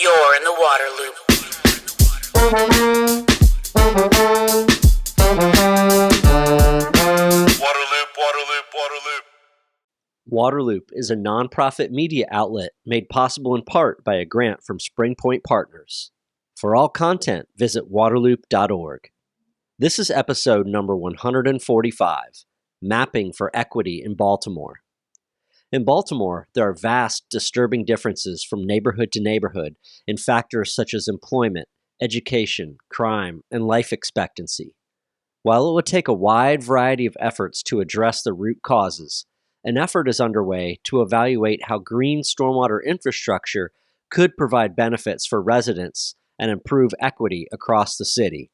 You're in the water loop. Waterloop is a nonprofit media outlet made possible in part by a grant from Spring Point Partners. For all content, visit waterloop.org. This is episode number 145, Mapping for Equity in Baltimore. In Baltimore, there are vast, disturbing differences from neighborhood to neighborhood in factors such as employment, education, crime, and life expectancy. While it would take a wide variety of efforts to address the root causes, an effort is underway to evaluate how green stormwater infrastructure could provide benefits for residents and improve equity across the city.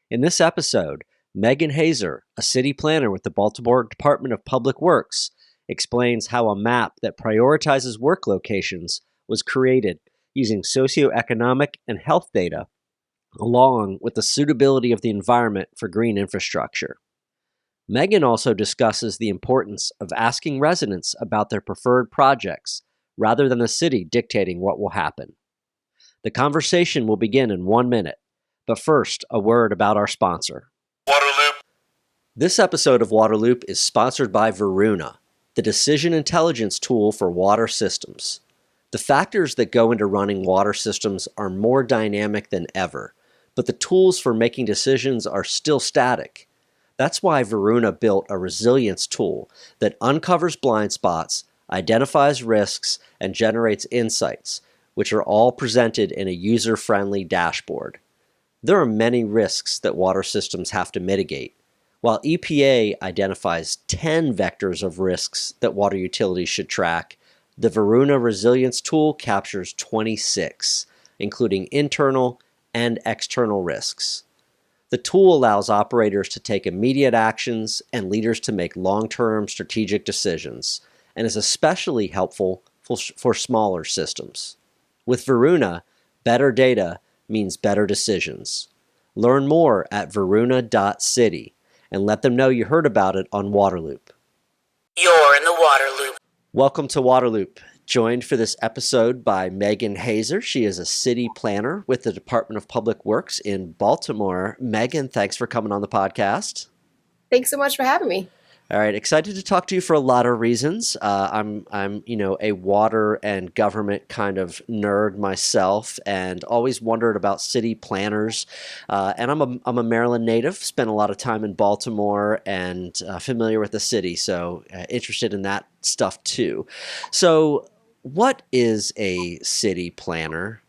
In this episode, Meghan Hazer, a city planner with the Baltimore Department of Public Works, explains how a map that prioritizes work locations was created using socio-economic and health data, along with the suitability of the environment for green infrastructure. Meghan also discusses the importance of asking residents about their preferred projects rather than the city dictating what will happen. The conversation will begin in 1 minute, but first, a word about our sponsor. Waterloop. This episode of Waterloop is sponsored by VARUNA, the decision intelligence tool for water systems. The factors that go into running water systems are more dynamic than ever, but the tools for making decisions are still static. That's why VARUNA built a resilience tool that uncovers blind spots, identifies risks, and generates insights, which are all presented in a user-friendly dashboard. There are many risks that water systems have to mitigate. While EPA identifies 10 vectors of risks that water utilities should track, the VARUNA resilience tool captures 26, including internal and external risks. The tool allows operators to take immediate actions and leaders to make long-term strategic decisions, and is especially helpful for smaller systems. With VARUNA, better data means better decisions. Learn more at varuna.city and let them know you heard about it on Waterloop. You're in the water loop. Welcome to Waterloop. Joined for this episode by Meghan Hazer. She is a city planner with the Department of Public Works in Baltimore. Meghan, thanks for coming on the podcast. Thanks so much for having me. All right, excited to talk to you for a lot of reasons. I'm a water and government kind of nerd myself, and always wondered about city planners. And I'm a Maryland native. Spent a lot of time in Baltimore and familiar with the city, so interested in that stuff too. So, what is a city planner?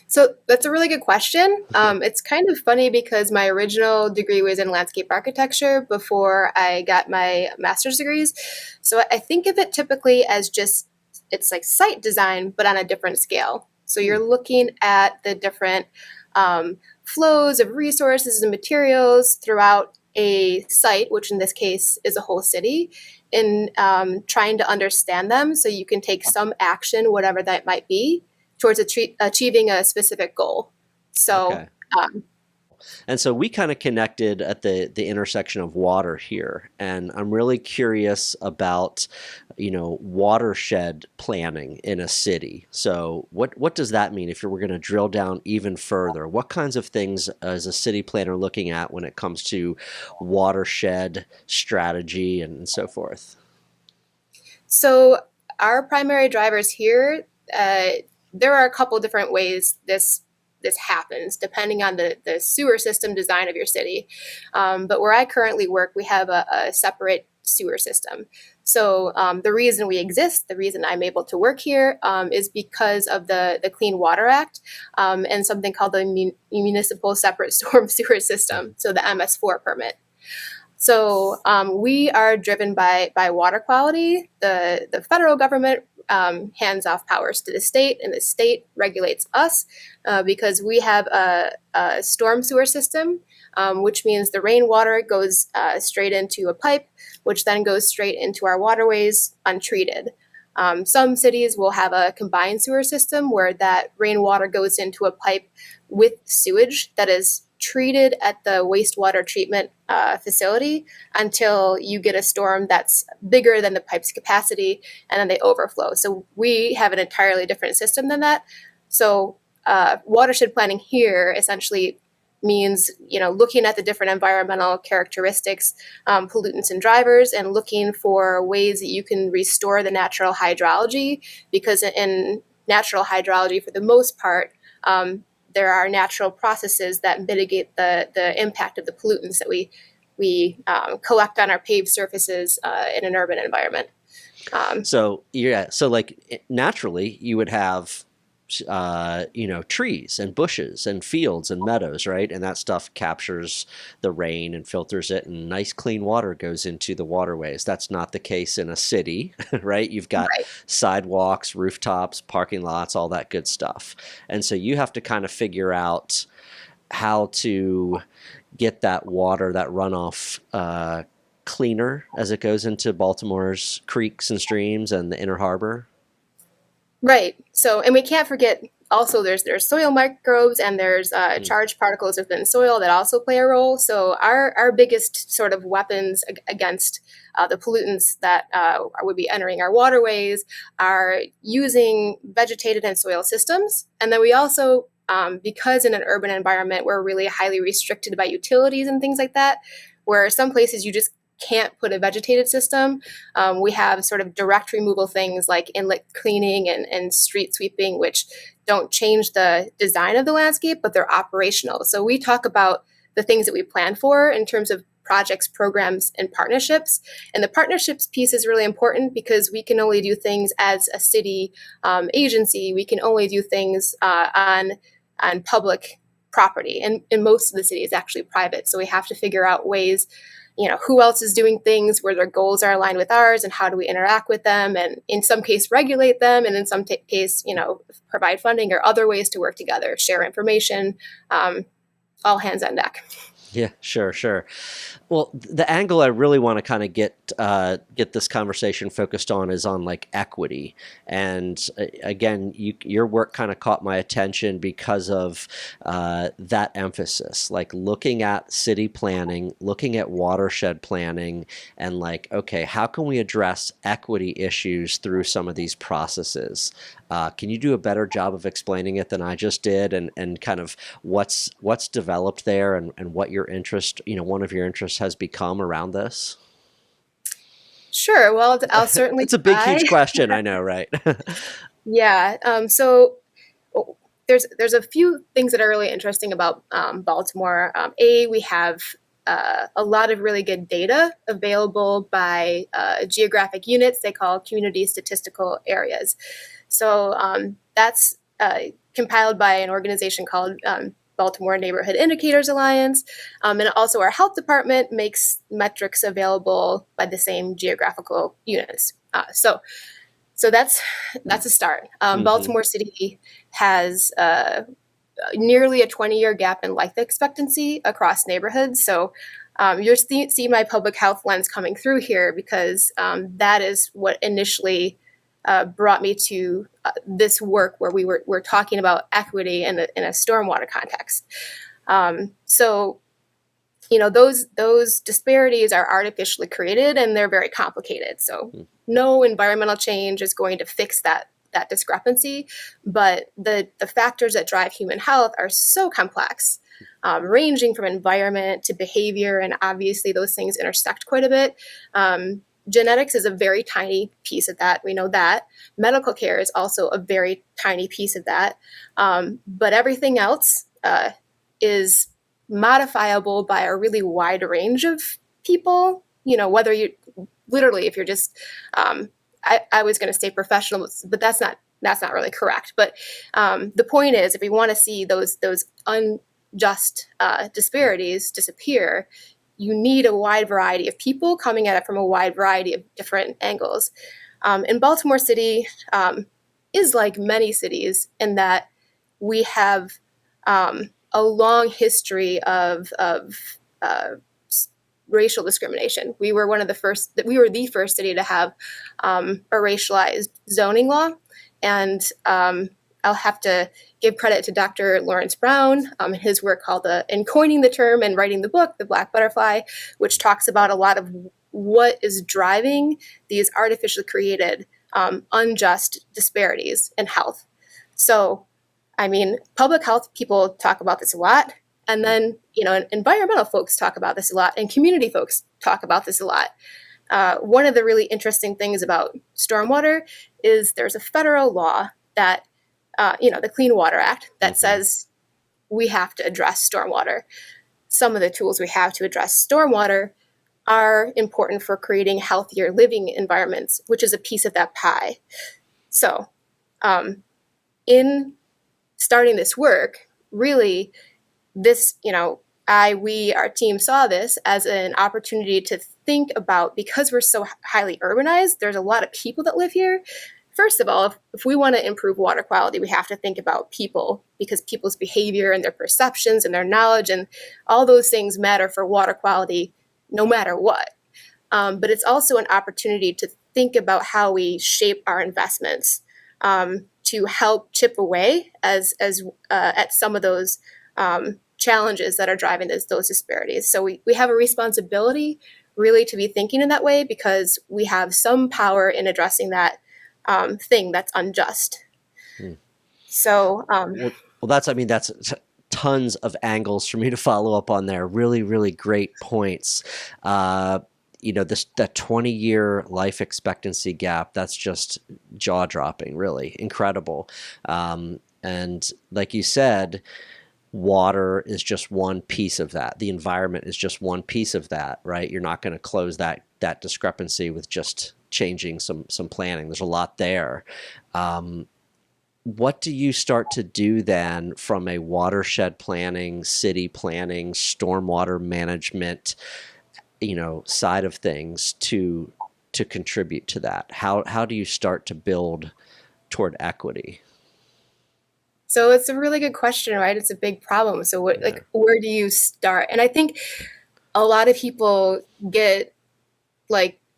So that's a really good question. It's kind of funny because my original degree was in landscape architecture before I got my master's degrees. So I think of it typically as it's like site design, but on a different scale. So you're looking at the different flows of resources and materials throughout a site, which in this case is a whole city, and trying to understand them so you can take some action, whatever that might be, towards achieving a specific goal. So, Okay. And so we kind of connected at the intersection of water here, and I'm really curious about, watershed planning in a city. So what does that mean if we're going to drill down even further? What kinds of things is a city planner looking at when it comes to watershed strategy and so forth? So our primary drivers here, there are a couple different ways this happens depending on the sewer system design of your city. But where I currently work, we have a separate sewer system. So the reason we exist, the reason I'm able to work here is because of the Clean Water Act and something called the Municipal Separate Storm Sewer System, so the MS4 permit. So we are driven by water quality. The federal government hands off powers to the state, and the state regulates us because we have a storm sewer system, which means the rainwater goes straight into a pipe, which then goes straight into our waterways untreated. Some cities will have a combined sewer system where that rainwater goes into a pipe with sewage that is treated at the wastewater treatment facility until you get a storm that's bigger than the pipe's capacity, and then they overflow. So we have an entirely different system than that. So watershed planning here essentially means, looking at the different environmental characteristics, pollutants and drivers, and looking for ways that you can restore the natural hydrology, because in natural hydrology, for the most part, there are natural processes that mitigate the impact of the pollutants that we collect on our paved surfaces in an urban environment. So like naturally you would have trees and bushes and fields and meadows, right? And that stuff captures the rain and filters it, and nice clean water goes into the waterways. That's not the case in a city, right? You've got sidewalks, rooftops, parking lots, all that good stuff. And so you have to kind of figure out how to get that water, that runoff, cleaner as it goes into Baltimore's creeks and streams and the inner harbor. Right. So, and we can't forget also there's soil microbes, and there's charged particles within soil that also play a role. So our biggest sort of weapons against the pollutants that would be entering our waterways are using vegetated and soil systems. And then we also, because in an urban environment, we're really highly restricted by utilities and things like that, where some places you just can't put a vegetated system. We have sort of direct removal things like inlet cleaning and street sweeping, which don't change the design of the landscape, but they're operational. So we talk about the things that we plan for in terms of projects, programs, and partnerships. And the partnerships piece is really important because we can only do things as a city agency. We can only do things on public property. And in most of the city is actually private. So we have to figure out ways, who else is doing things where their goals are aligned with ours, and how do we interact with them, and in some case regulate them, and in some case, provide funding or other ways to work together, share information, all hands on deck. Yeah, sure. Well, the angle I really want to kind of get this conversation focused on is on like equity. And again, your work kind of caught my attention because of that emphasis, like looking at city planning, looking at watershed planning, and like, okay, how can we address equity issues through some of these processes? Can you do a better job of explaining it than I just did, and kind of what's developed there, and what your interest, one of your interests has become around this? Sure. Well, I'll certainly It's a big, huge question. I know, right? Yeah. So there's a few things that are really interesting about Baltimore. We have a lot of really good data available by geographic units they call community statistical areas. So that's compiled by an organization called Baltimore Neighborhood Indicators Alliance. And also our health department makes metrics available by the same geographical units. So that's a start. Baltimore City has nearly a 20-year gap in life expectancy across neighborhoods. So you'll see my public health lens coming through here, because that is what initially brought me to this work where we're talking about equity in a stormwater context. So those disparities are artificially created, and they're very complicated. So no environmental change is going to fix that discrepancy, but the factors that drive human health are so complex, ranging from environment to behavior, and obviously those things intersect quite a bit. Genetics is a very tiny piece of that. We know that. Medical care is also a very tiny piece of that. But everything else is modifiable by a really wide range of people. Whether you literally, if you're just, I was going to say professional, but that's not really correct. But the point is, if we want to see those unjust disparities disappear, you need a wide variety of people coming at it from a wide variety of different angles. And Baltimore City is like many cities in that we have a long history of racial discrimination. We were the first city to have a racialized zoning law, and I'll have to give credit to Dr. Lawrence Brown and his work called in coining the term and writing the book, The Black Butterfly, which talks about a lot of what is driving these artificially created unjust disparities in health. So, I mean, public health people talk about this a lot. And then, environmental folks talk about this a lot, and community folks talk about this a lot. One of the really interesting things about stormwater is there's a federal law that, the Clean Water Act, that says we have to address stormwater. Some of the tools we have to address stormwater are important for creating healthier living environments, which is a piece of that pie. So, in starting this work, really, this, our team saw this as an opportunity to think about, because we're so highly urbanized, there's a lot of people that live here. First of all, if we want to improve water quality, we have to think about people, because people's behavior and their perceptions and their knowledge and all those things matter for water quality no matter what. But it's also an opportunity to think about how we shape our investments to help chip away at some of those challenges that are driving those disparities. So we have a responsibility really to be thinking in that way, because we have some power in addressing that thing that's unjust. So, that's tons of angles for me to follow up on there. Really, really great points. That 20-year life expectancy gap, that's just jaw-dropping, really incredible. And like you said, water is just one piece of that. The environment is just one piece of that, right? You're not going to close that discrepancy with just changing some planning. There's a lot there. What do you start to do then from a watershed planning, city planning, stormwater management, side of things to contribute to that? How do you start to build toward equity? So it's a really good question, right? It's a big problem. So where do you start? And I think a lot of people get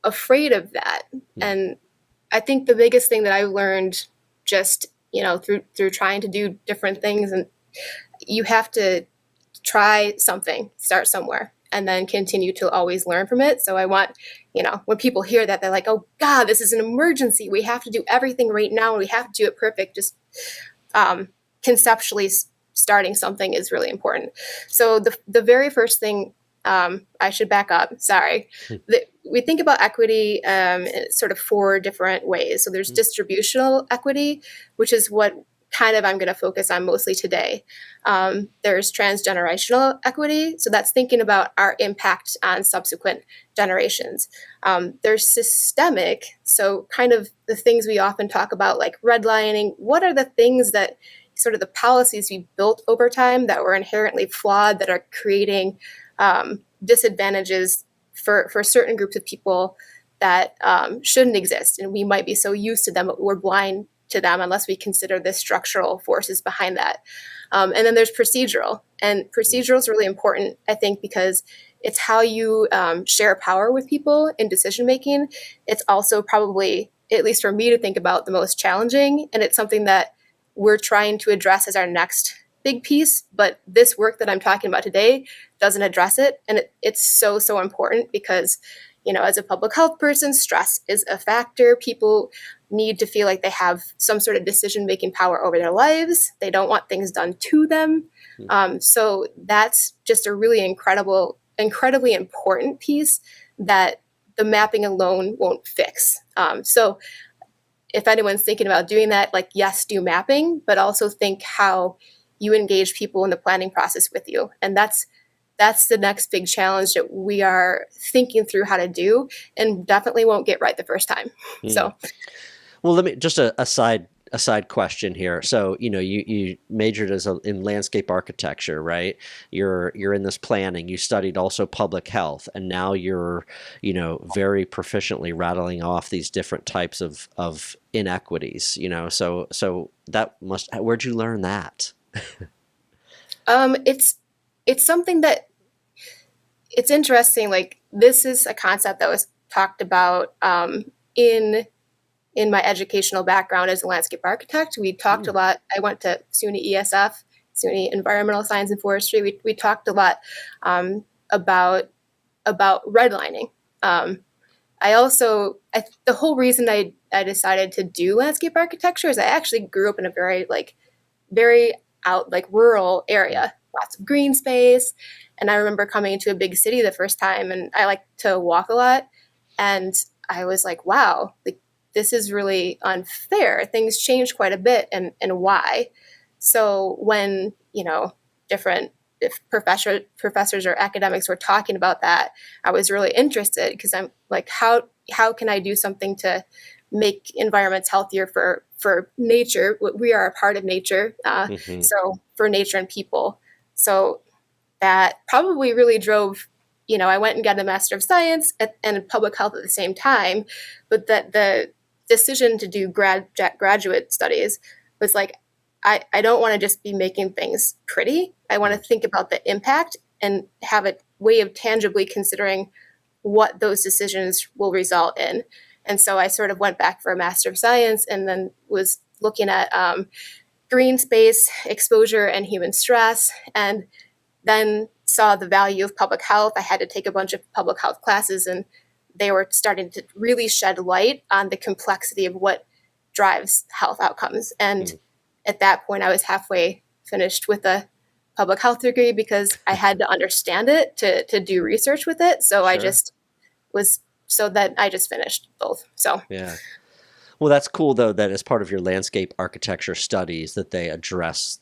afraid of that. And I think the biggest thing that I've learned just, through trying to do different things, and you have to try something, start somewhere, and then continue to always learn from it. So I want, when people hear that, they're like, oh God, this is an emergency. We have to do everything right now, and we have to do it perfect. Just conceptually starting something is really important. So the very first thing, I should back up, sorry. We think about equity in sort of four different ways. So there's distributional equity, which is what kind of I'm going to focus on mostly today. There's transgenerational equity. So that's thinking about our impact on subsequent generations. There's systemic. So kind of the things we often talk about, like redlining. What are the things that sort of the policies we built over time that were inherently flawed, that are creating disadvantages for certain groups of people that shouldn't exist? And we might be so used to them, but we're blind to them unless we consider the structural forces behind that. And then there's procedural. And procedural is really important, I think, because it's how you share power with people in decision making. It's also probably, at least for me to think about, the most challenging. And it's something that we're trying to address as our next big piece. But this work that I'm talking about today doesn't address it. And it's so, so important because, as a public health person, stress is a factor. People need to feel like they have some sort of decision-making power over their lives. They don't want things done to them. So that's just a really incredibly important piece that the mapping alone won't fix. So if anyone's thinking about doing that, yes, do mapping, but also think how you engage people in the planning process with you. And that's the next big challenge that we are thinking through how to do, and definitely won't get right the first time. So, well, let me just a side question here. So, you majored in landscape architecture, right? You're in this planning. You studied also public health, and now you're, very proficiently rattling off these different types of inequities. So that where'd you learn that? It's something that it's interesting. This is a concept that was talked about in in my educational background as a landscape architect, we talked a lot. I went to SUNY ESF, SUNY Environmental Science and Forestry. We talked a lot about redlining. The whole reason I decided to do landscape architecture is I actually grew up in a very out rural area, lots of green space. And I remember coming to a big city the first time, and I like to walk a lot. And I was like, wow, this is really unfair. Things changed quite a bit, and why? So when, if professors or academics were talking about that, I was really interested, because I'm like, how can I do something to make environments healthier for nature? We are a part of nature, so for nature and people. So that probably really drove, I went and got a Master of Science and Public Health at the same time, but that the decision to do graduate studies was like, I don't want to just be making things pretty. I want to think about the impact and have a way of tangibly considering what those decisions will result in. And so I sort of went back for a Master of Science, and then was looking at green space exposure and human stress, and then saw the value of public health. I had to take a bunch of public health classes, and they were starting to really shed light on the complexity of what drives health outcomes. And at that point, I was halfway finished with a public health degree, because I had to understand it to do research with it. So I just finished both. So yeah. Well, that's cool, though, that as part of your landscape architecture studies that they address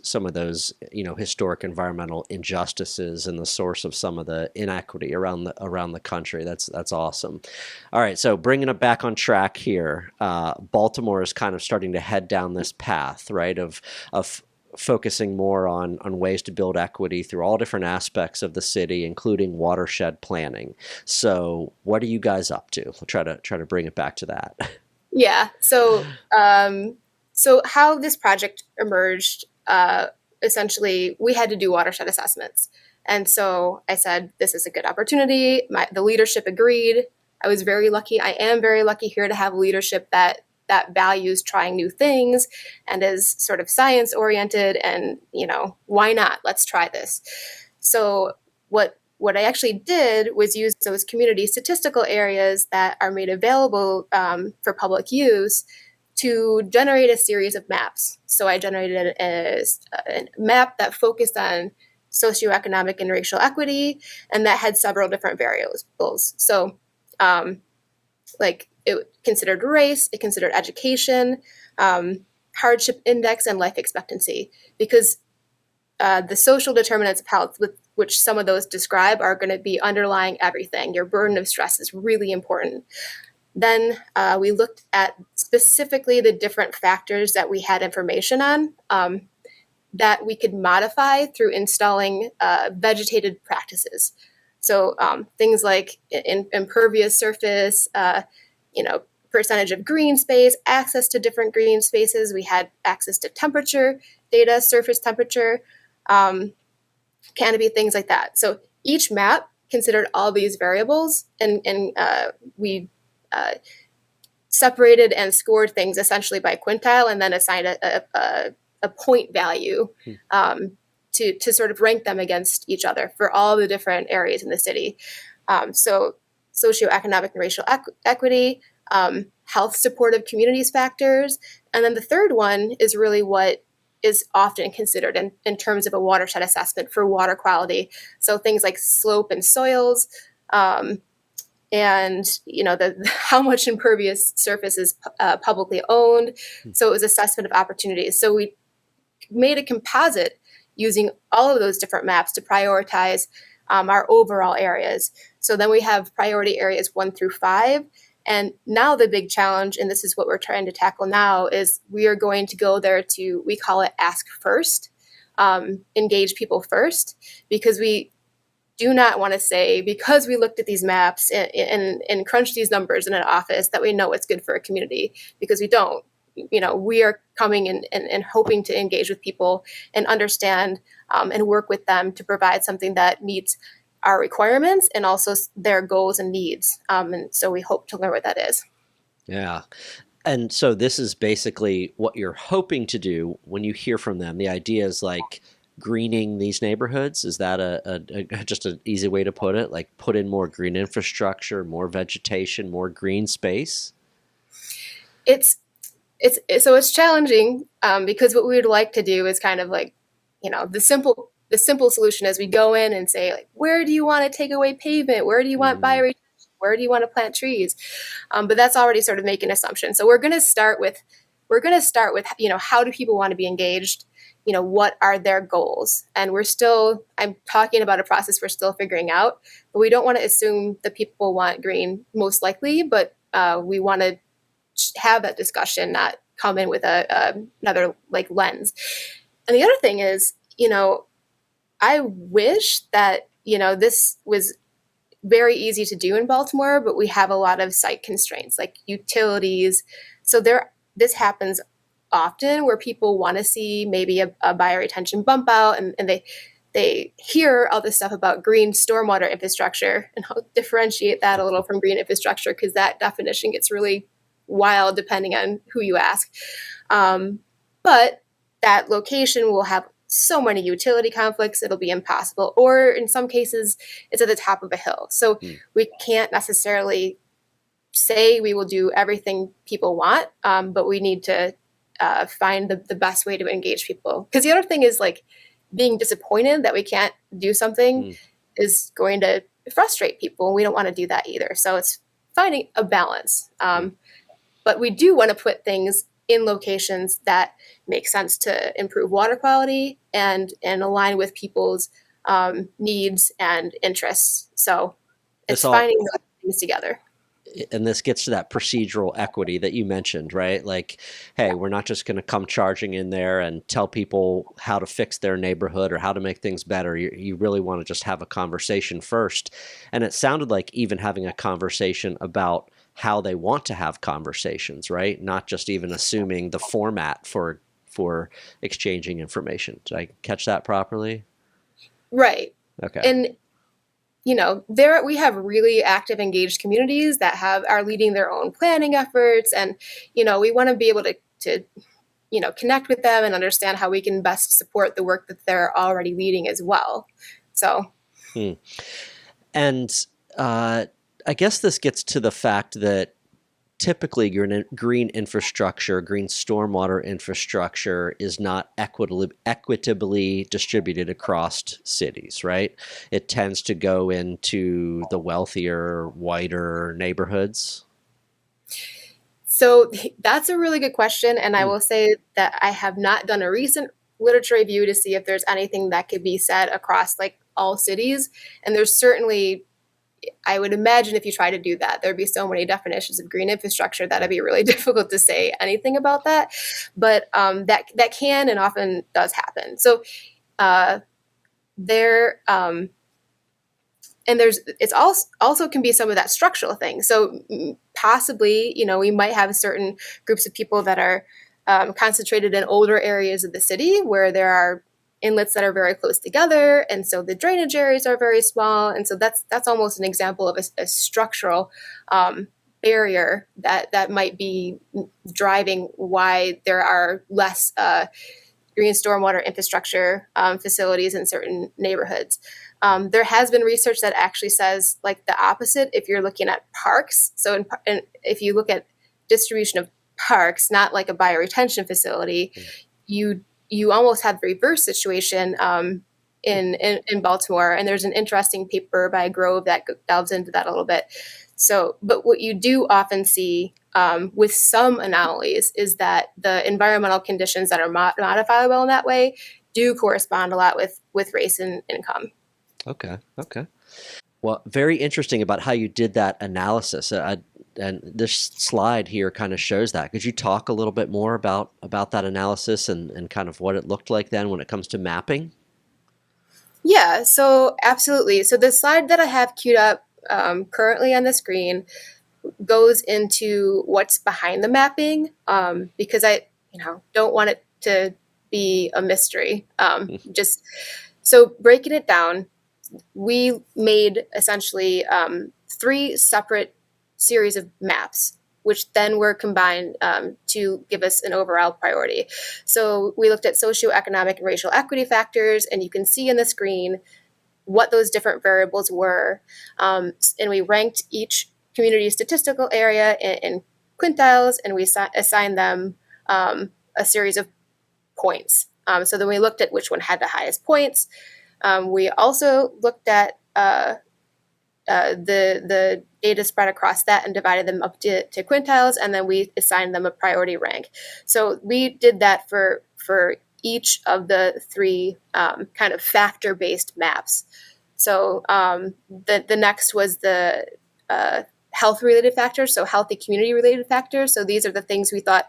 some of those, historic environmental injustices and the source of some of the inequity around the country. That's awesome. All right, so bringing it back on track here, Baltimore is kind of starting to head down this path, right, of focusing more on ways to build equity through all different aspects of the city, including watershed planning. So what are you guys up to? We'll try to bring it back to that. Yeah. So how this project emerged, essentially, we had to do watershed assessments. And so I said, this is a good opportunity. The leadership agreed. I was very lucky. I am very lucky here to have leadership that values trying new things and is sort of science oriented, and, why not? Let's try this. So what I actually did was use those community statistical areas that are made available for public use to generate a series of maps. So I generated a map that focused on socioeconomic and racial equity, and that had several different variables. So it considered race, it considered education, hardship index, and life expectancy, because the social determinants of health, which some of those describe, are going to be underlying everything. Your burden of stress is really important. Then we looked at specifically the different factors that we had information on that we could modify through installing vegetated practices. So things like impervious surface, percentage of green space, access to different green spaces. We had access to temperature data, surface temperature, canopy, things like that. So each map considered all these variables, and we separated and scored things essentially by quintile, and then assigned a point value to sort of rank them against each other for all the different areas in the city. So socioeconomic and racial equity, health supportive communities factors, and then the third one is really what is often considered in terms of a watershed assessment for water quality. So things like slope and soils, and how much impervious surface is publicly owned. So it was assessment of opportunities. So we made a composite using all of those different maps to prioritize our overall areas. So then we have priority areas 1 through 5. And now the big challenge, and this is what we're trying to tackle now, is we are going to go there to, we call it ask first, engage people first, because we do not want to say, because we looked at these maps and crunched these numbers in an office, that we know what's good for a community, because we don't. We are coming and hoping to engage with people and understand and work with them to provide something that meets our requirements and also their goals and needs. And so we hope to learn what that is. Yeah. And so this is basically what you're hoping to do when you hear from them. The idea is like greening these neighborhoods. Is that just an easy way to put it? Like put in more green infrastructure, more vegetation, more green space? It's it's challenging because what we would like to do is kind of like, the simple solution is we go in and say like, where do you want to take away pavement? Where do you want Mm, bioretention? Where do you want to plant trees? But that's already sort of making assumptions. So we're going to start with how do people want to be engaged? What are their goals? And I'm talking about a process we're still figuring out, but we don't want to assume that people want green most likely, but we want to have that discussion, not come in with another like lens. And the other thing is, I wish that this was very easy to do in Baltimore, but we have a lot of site constraints like utilities. So this happens often where people want to see maybe a bioretention bump out, and they hear all this stuff about green stormwater infrastructure, and I'll differentiate that a little from green infrastructure because that definition gets really wild depending on who you ask. But that location will have so many utility conflicts, it'll be impossible. Or in some cases, it's at the top of a hill. So mm. we can't necessarily say we will do everything people want, but we need to find the best way to engage people. Because the other thing is like being disappointed that we can't do something Mm. is going to frustrate people. And we don't want to do that either. So it's finding a balance. Mm. But we do want to put things in locations that make sense to improve water quality and align with people's needs and interests. So This it's all finding those things together. and this gets to that procedural equity that you mentioned, right? Like, hey, we're not just going to come charging in there and tell people how to fix their neighborhood or how to make things better. You really want to just have a conversation first. And it sounded like even having a conversation about how they want to have conversations, right? Not just even assuming the format for exchanging information. Did I catch that properly? Right. Okay. And there we have really active, engaged communities that are leading their own planning efforts, and we want to be able to connect with them and understand how we can best support the work that they're already leading as well. So Hmm. And uh, I guess this gets to the fact that typically green infrastructure, green stormwater infrastructure is not equitably distributed across cities, right? It tends to go into the wealthier, whiter neighborhoods. So that's a really good question. And I Hmm. will say that I have not done a recent literature review to see if there's anything that could be said across like all cities. And there's certainly, I would imagine if you try to do that, there'd be so many definitions of green infrastructure that it'd be really difficult to say anything about that. But that can and often does happen. So uh, there, and it's also can be some of that structural thing. So possibly, we might have certain groups of people that are concentrated in older areas of the city where there are inlets that are very close together, and so the drainage areas are very small, and so that's almost an example of a structural barrier that might be driving why there are less green stormwater infrastructure facilities in certain neighborhoods. There has been research that actually says like the opposite if you're looking at parks. So if you look at distribution of parks, not like a bioretention facility, you almost have the reverse situation in Baltimore. And there's an interesting paper by Grove that delves into that a little bit. So, but what you do often see with some anomalies is that the environmental conditions that are modifiable in that way do correspond a lot with race and income. Okay. Okay. Well, very interesting about how you did that analysis. And this slide here kind of shows that. Could you talk a little bit more about that analysis and kind of what it looked like then when it comes to mapping? Yeah, so absolutely. So the slide that I have queued up currently on the screen goes into what's behind the mapping because I don't want it to be a mystery. Just so breaking it down, we made essentially three separate series of maps. which then were combined to give us an overall priority. So we looked at socio-economic and racial equity factors, and you can see in the screen what those different variables were. And we ranked each community statistical area in quintiles, and we assigned them a series of points. So then we looked at which one had the highest points. We also looked at the data spread across that and divided them up to quintiles, and then we assigned them a priority rank. So we did that for each of the three kind of factor-based maps. So the next was the health-related factors, so healthy community-related factors. So these are the things we thought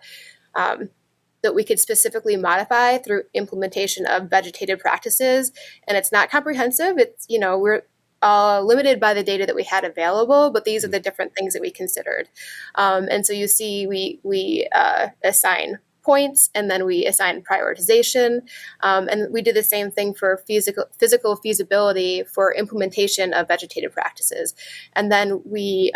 that we could specifically modify through implementation of vegetative practices. And it's not comprehensive. It's, we're limited by the data that we had available, but these are the different things that we considered. And so you see we assign points, and then we assign prioritization. And we did the same thing for physical feasibility for implementation of vegetative practices. And then we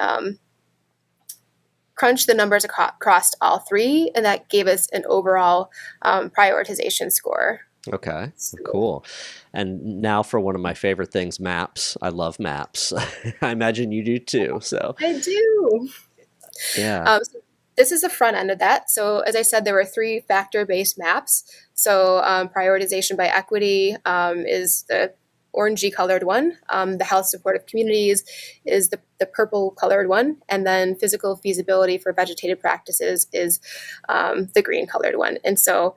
crunched the numbers across all three, and that gave us an overall prioritization score. Okay, cool. And now for one of my favorite things, maps. I love maps. I imagine you do too. So I do. Yeah. So this is the front end of that. So as I said, there were three factor-based maps. So prioritization by equity is the orangey colored one. The health supportive communities is the purple colored one. And then physical feasibility for vegetative practices is the green colored one. And so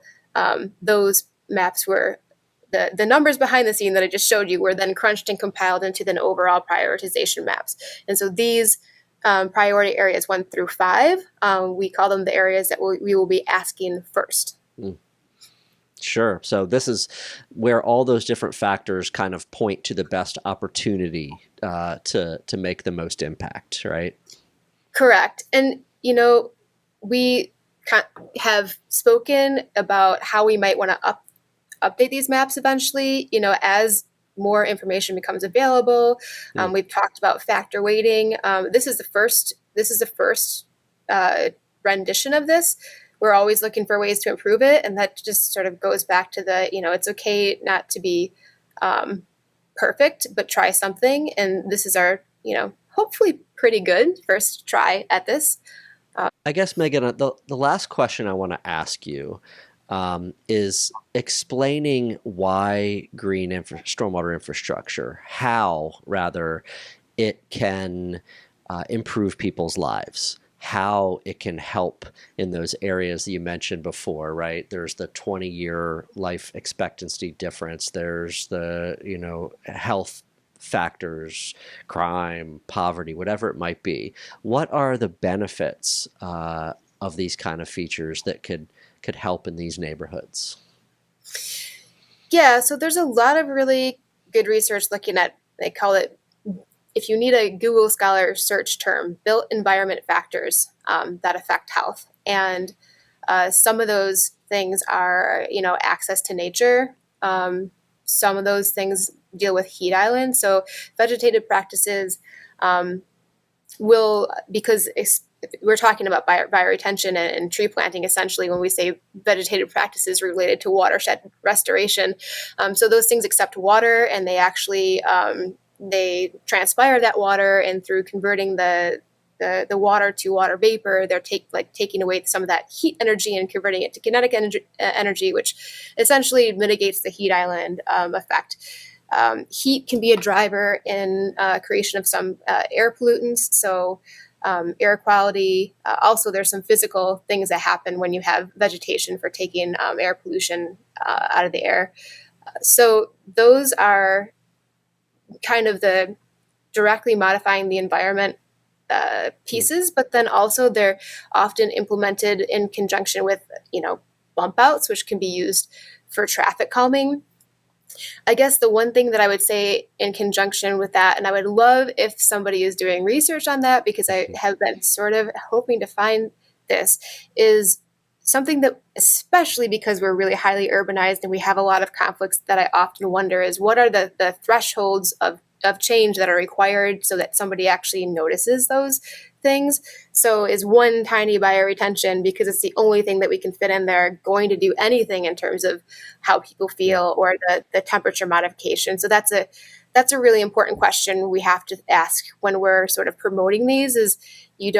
those maps were the numbers behind the scene that I just showed you were then crunched and compiled into the overall prioritization maps. And so these priority areas 1 through 5, we call them the areas that we will be asking first. Sure. So this is where all those different factors kind of point to the best opportunity to make the most impact, right? Correct. And, we have spoken about how we might want to update these maps eventually, as more information becomes available. We've talked about factor weighting. This is the first rendition of this. We're always looking for ways to improve it, and that just sort of goes back to the, it's okay not to be perfect, but try something. And this is our, hopefully pretty good first try at this. I guess, Megan, the last question I want to ask you is explaining why green stormwater infrastructure, how rather it can improve people's lives, how it can help in those areas that you mentioned before, right? There's the 20-year life expectancy difference. There's the, health factors, crime, poverty, whatever it might be. What are the benefits of these kind of features that could help in these neighborhoods? Yeah, so there's a lot of really good research looking at, they call it, if you need a Google Scholar search term, built environment factors that affect health. And some of those things are, access to nature. Some of those things deal with heat islands. So vegetative practices because we're talking about bioretention and tree planting, essentially, when we say vegetative practices related to watershed restoration. So those things accept water, and they actually they transpire that water, and through converting the water to water vapor, they're taking away some of that heat energy and converting it to kinetic energy, which essentially mitigates the heat island effect. Heat can be a driver in creation of some air pollutants. So air quality. Also, there's some physical things that happen when you have vegetation for taking air pollution out of the air. So those are kind of the directly modifying the environment pieces, but then also they're often implemented in conjunction with, bump outs, which can be used for traffic calming. I guess the one thing that I would say in conjunction with that, and I would love if somebody is doing research on that, because I have been sort of hoping to find this, is something that, especially because we're really highly urbanized and we have a lot of conflicts, that I often wonder is, what are the thresholds of change that are required so that somebody actually notices those things. So is one tiny bioretention, because it's the only thing that we can fit in there, going to do anything in terms of how people feel or the temperature modification? So that's a really important question we have to ask when we're sort of promoting these. Is you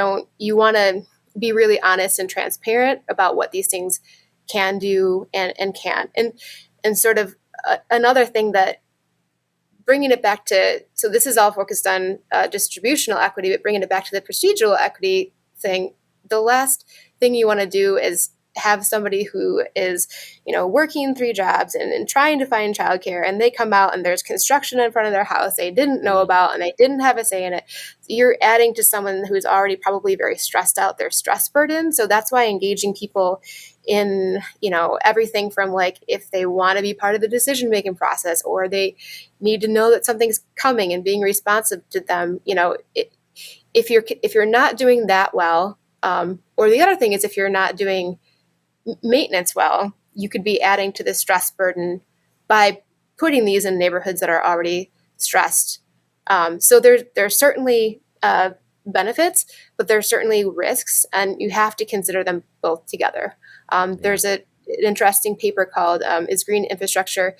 want to be really honest and transparent about what these things can do and can't. And sort of another thing that, bringing it back to, so this is all focused on distributional equity, but bringing it back to the procedural equity thing, the last thing you want to do is have somebody who is, working 3 jobs and trying to find childcare, and they come out and there's construction in front of their house they didn't know about and they didn't have a say in it. So you're adding to someone who's already probably very stressed out, their stress burden. So that's why engaging people in, everything from like if they want to be part of the decision-making process or they need to know that something's coming and being responsive to them, if you're not doing that well, or the other thing is if you're not doing maintenance well, you could be adding to the stress burden by putting these in neighborhoods that are already stressed. So there's certainly benefits, but there's certainly risks, and you have to consider them both together. There's an interesting paper called "Is Green Infrastructure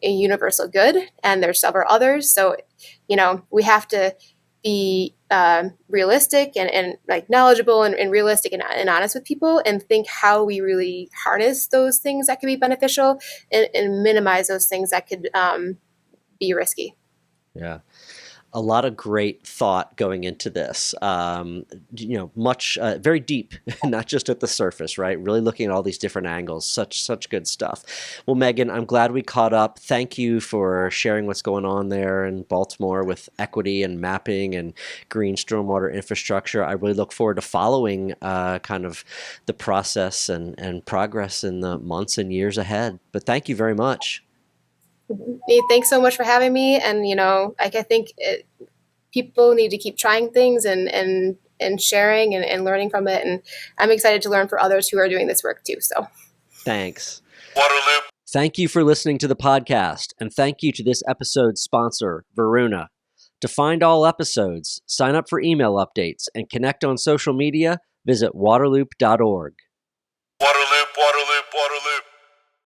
a Universal Good?" and there's several others. So, we have to be realistic and like knowledgeable and realistic and honest with people, and think how we really harness those things that could be beneficial and minimize those things that could be risky. Yeah. A lot of great thought going into this, much, very deep, not just at the surface, right? Really looking at all these different angles, such good stuff. Well, Meghan, I'm glad we caught up. Thank you for sharing what's going on there in Baltimore with equity and mapping and green stormwater infrastructure. I really look forward to following kind of the process and progress in the months and years ahead. But thank you very much. Thanks so much for having me. And, I think people need to keep trying things and sharing and learning from it. And I'm excited to learn for others who are doing this work too. So thanks. Waterloop. Thank you for listening to the podcast. And thank you to this episode's sponsor, VARUNA. To find all episodes, sign up for email updates, and connect on social media, visit waterloop.org. Waterloop, Waterloop, Waterloop.